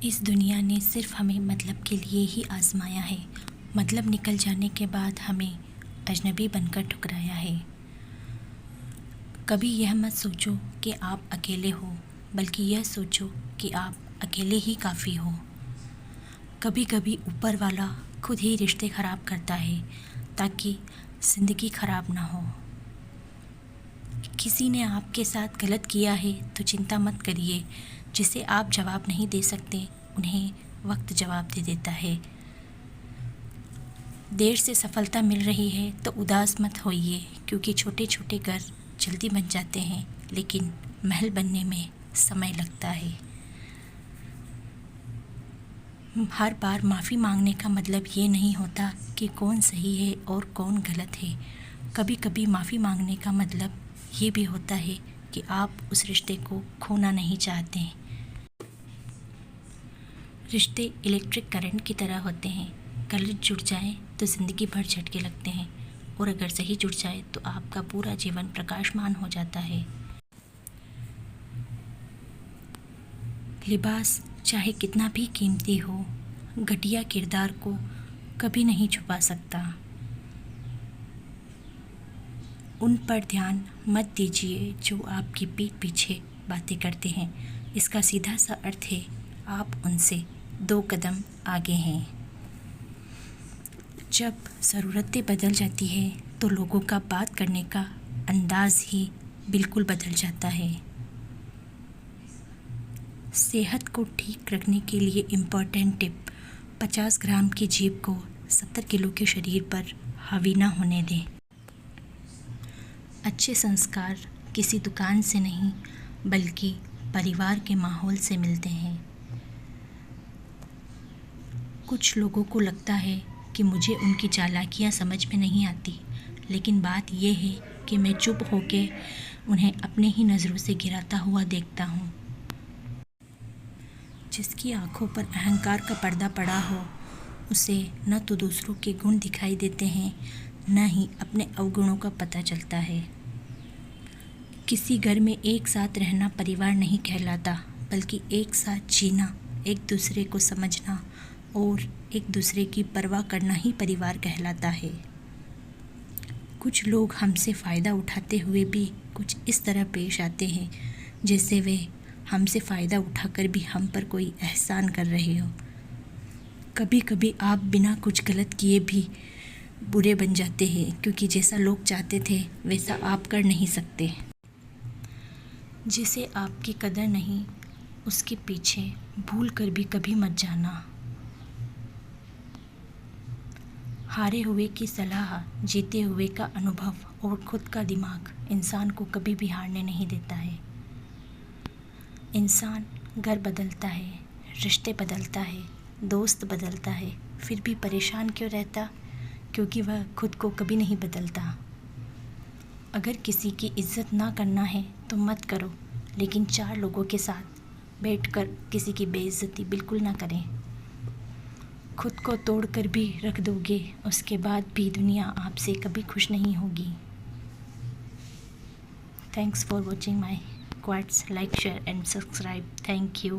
इस दुनिया ने सिर्फ हमें मतलब के लिए ही आजमाया है। मतलब निकल जाने के बाद हमें अजनबी बनकर ठुकराया है। कभी यह मत सोचो कि आप अकेले हो, बल्कि यह सोचो कि आप अकेले ही काफ़ी हो। कभी कभी ऊपर वाला खुद ही रिश्ते ख़राब करता है ताकि ज़िंदगी ख़राब ना हो। किसी ने आपके साथ गलत किया है तो चिंता मत करिए। जिसे आप जवाब नहीं दे सकते उन्हें वक्त जवाब दे देता है। देर से सफलता मिल रही है तो उदास मत होइए, क्योंकि छोटे छोटे घर जल्दी बन जाते हैं लेकिन महल बनने में समय लगता है। हर बार माफ़ी मांगने का मतलब ये नहीं होता कि कौन सही है और कौन गलत है। कभी कभी माफ़ी मांगने का मतलब ये भी होता है कि आप उस रिश्ते को खोना नहीं चाहते। रिश्ते इलेक्ट्रिक करंट की तरह होते हैं। गलत जुड़ जाए तो ज़िंदगी भर झटके लगते हैं, और अगर सही जुड़ जाए तो आपका पूरा जीवन प्रकाशमान हो जाता है। लिबास चाहे कितना भी कीमती हो, घटिया किरदार को कभी नहीं छुपा सकता। उन पर ध्यान मत दीजिए जो आपकी पीठ पीछे बातें करते हैं। इसका सीधा सा अर्थ है आप उनसे 2 कदम आगे हैं। जब ज़रूरतें बदल जाती है तो लोगों का बात करने का अंदाज़ ही बिल्कुल बदल जाता है। सेहत को ठीक रखने के लिए इम्पोर्टेंट टिप: 50 ग्राम की जीभ को 70 किलो के शरीर पर हावी ना होने दें। अच्छे संस्कार किसी दुकान से नहीं, बल्कि परिवार के माहौल से मिलते हैं। कुछ लोगों को लगता है कि मुझे उनकी चालाकियाँ समझ में नहीं आती, लेकिन बात यह है कि मैं चुप होकर उन्हें अपने ही नज़रों से गिराता हुआ देखता हूँ। जिसकी आंखों पर अहंकार का पर्दा पड़ा हो, उसे न तो दूसरों के गुण दिखाई देते हैं, न ही अपने अवगुणों का पता चलता है। किसी घर में एक साथ रहना परिवार नहीं कहलाता, बल्कि एक साथ जीना, एक दूसरे को समझना और एक दूसरे की परवाह करना ही परिवार कहलाता है। कुछ लोग हमसे फ़ायदा उठाते हुए भी कुछ इस तरह पेश आते हैं जैसे वे हमसे फ़ायदा उठाकर भी हम पर कोई एहसान कर रहे हो। कभी कभी आप बिना कुछ गलत किए भी बुरे बन जाते हैं, क्योंकि जैसा लोग चाहते थे वैसा आप कर नहीं सकते। जिसे आपकी कदर नहीं, उसके पीछे भूल कर भी कभी मत जाना। हारे हुए की सलाह, जीते हुए का अनुभव और खुद का दिमाग इंसान को कभी भी हारने नहीं देता है। इंसान घर बदलता है, रिश्ते बदलता है, दोस्त बदलता है, फिर भी परेशान क्यों रहता? क्योंकि वह खुद को कभी नहीं बदलता। अगर किसी की इज्जत ना करना है तो मत करो, लेकिन 4 लोगों के साथ बैठकर किसी की बेइज्जती बिल्कुल ना करें। खुद को तोड़कर भी रख दोगे, उसके बाद भी दुनिया आपसे कभी खुश नहीं होगी। Thanks for watching my quotes. Like, share and subscribe. Thank you.